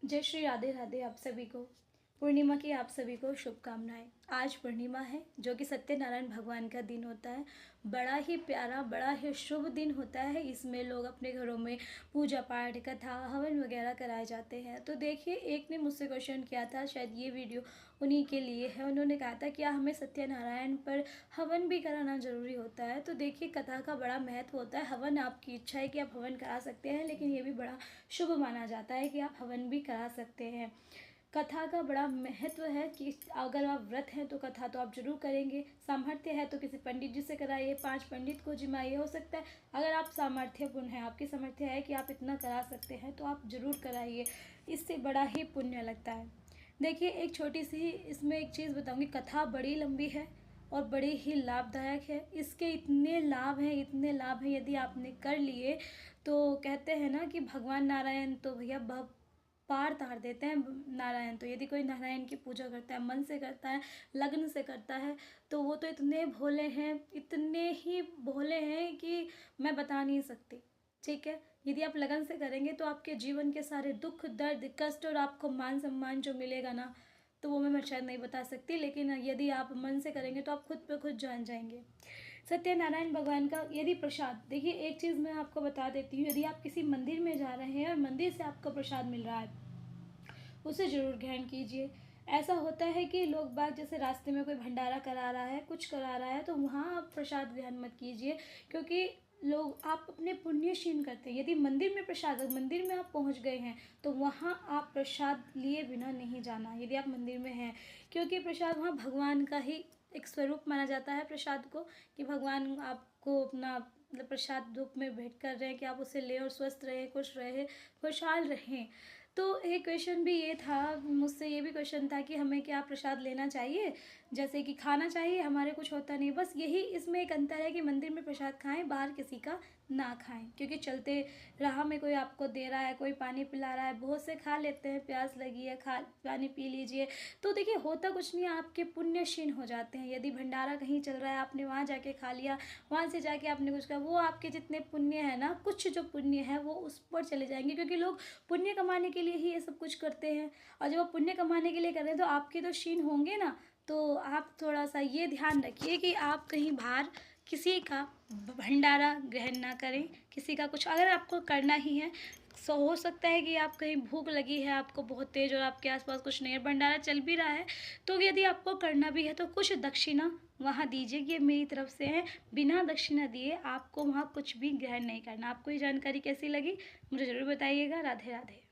जय श्री राधे राधे। आप सभी को पूर्णिमा की आप सभी को शुभकामनाएं। आज पूर्णिमा है जो कि सत्यनारायण भगवान का दिन होता है। बड़ा ही प्यारा, बड़ा ही शुभ दिन होता है। इसमें लोग अपने घरों में पूजा पाठ, कथा, हवन वगैरह कराए जाते हैं। तो देखिए, एक ने मुझसे क्वेश्चन किया था, शायद ये वीडियो उन्हीं के लिए है। उन्होंने कहा था क्या हमें सत्यनारायण पर हवन भी कराना ज़रूरी होता है। तो देखिए, कथा का बड़ा महत्व होता है। हवन आपकी इच्छा है कि आप हवन करा सकते हैं, लेकिन ये भी बड़ा शुभ माना जाता है कि आप हवन भी करा सकते हैं। कथा का बड़ा महत्व है कि अगर आप व्रत हैं तो कथा तो आप जरूर करेंगे। सामर्थ्य है तो किसी पंडित जी से कराइए, 5 पंडित को जिमाइए। हो सकता है अगर आप सामर्थ्यपूर्ण हैं, आपकी सामर्थ्य है कि आप इतना करा सकते हैं, तो आप जरूर कराइए। इससे बड़ा ही पुण्य लगता है। देखिए, एक छोटी सी इसमें एक चीज़ बताऊंगी। कथा बड़ी लंबी है और बड़ी ही लाभदायक है। इसके इतने लाभ हैं, इतने लाभ हैं, यदि आपने कर लिए तो कहते हैं ना कि भगवान नारायण तो भैया पार तार देते हैं। नारायण तो यदि कोई नारायण की पूजा करता है, मन से करता है, लगन से करता है, तो वो तो इतने भोले हैं, इतने ही भोले हैं कि मैं बता नहीं सकती। ठीक है, यदि आप लगन से करेंगे तो आपके जीवन के सारे दुख, दर्द, कष्ट और आपको मान सम्मान जो मिलेगा ना, तो वो मैं शायद नहीं बता सकती। लेकिन यदि आप मन से करेंगे तो आप खुद पे खुद जान जाएंगे। सत्यनारायण भगवान का यदि प्रसाद, देखिए एक चीज़ मैं आपको बता देती हूँ। यदि आप किसी मंदिर में जा रहे हैं और मंदिर से आपको प्रसाद मिल रहा है, उसे ज़रूर ग्रहण कीजिए। ऐसा होता है कि लोग बाग जैसे रास्ते में कोई भंडारा करा रहा है, कुछ करा रहा है, तो वहाँ आप प्रसाद ग्रहण मत कीजिए, क्योंकि लोग आप अपने पुण्य क्षीण करते हैं। यदि मंदिर में प्रसाद, मंदिर में आप पहुँच गए हैं, तो वहाँ आप प्रसाद लिए बिना नहीं जाना यदि आप मंदिर में हैं, क्योंकि प्रसाद वहाँ भगवान का ही एक स्वरूप माना जाता है प्रसाद को, कि भगवान आपको अपना मतलब प्रसाद रूप में भेंट कर रहे हैं कि आप उसे लें और स्वस्थ रहें, खुश रहें, खुशहाल रहें। तो एक क्वेश्चन भी ये था मुझसे, ये भी क्वेश्चन था कि हमें क्या प्रसाद लेना चाहिए, जैसे कि खाना चाहिए, हमारे कुछ होता नहीं। बस यही इसमें एक अंतर है कि मंदिर में प्रसाद खाएं, बाहर किसी का ना खाएं, क्योंकि चलते राह में कोई आपको दे रहा है, कोई पानी पिला रहा है, बहुत से खा लेते हैं, प्यास लगी है, खा पानी पी लीजिए। तो देखिए, होता कुछ नहीं, आपके पुण्य क्षीण हो जाते हैं। यदि भंडारा कहीं चल रहा है, आपने वहाँ जाके खा लिया, वहाँ से जाके आपने कुछ कहा, वो आपके जितने पुण्य है ना, कुछ जो पुण्य है वो उस पर चले जाएंगे, क्योंकि लोग पुण्य कमाने के लिए ही ये सब कुछ करते हैं। और जब आप पुण्य कमाने के लिए कर रहे हैं तो आपके तो क्षीण होंगे ना। तो आप थोड़ा सा ये ध्यान रखिए कि आप कहीं बाहर किसी का भंडारा ग्रहण ना करें। किसी का कुछ अगर आपको करना ही है, सो हो सकता है कि आप कहीं भूख लगी है आपको बहुत तेज़ और आपके आसपास कुछ नहीं है, भंडारा चल भी रहा है, तो यदि आपको करना भी है तो कुछ दक्षिणा वहाँ दीजिए। ये मेरी तरफ से है, बिना दक्षिणा दिए आपको वहाँ कुछ भी ग्रहण नहीं करना। आपको ये जानकारी कैसी लगी मुझे ज़रूर बताइएगा। राधे राधे।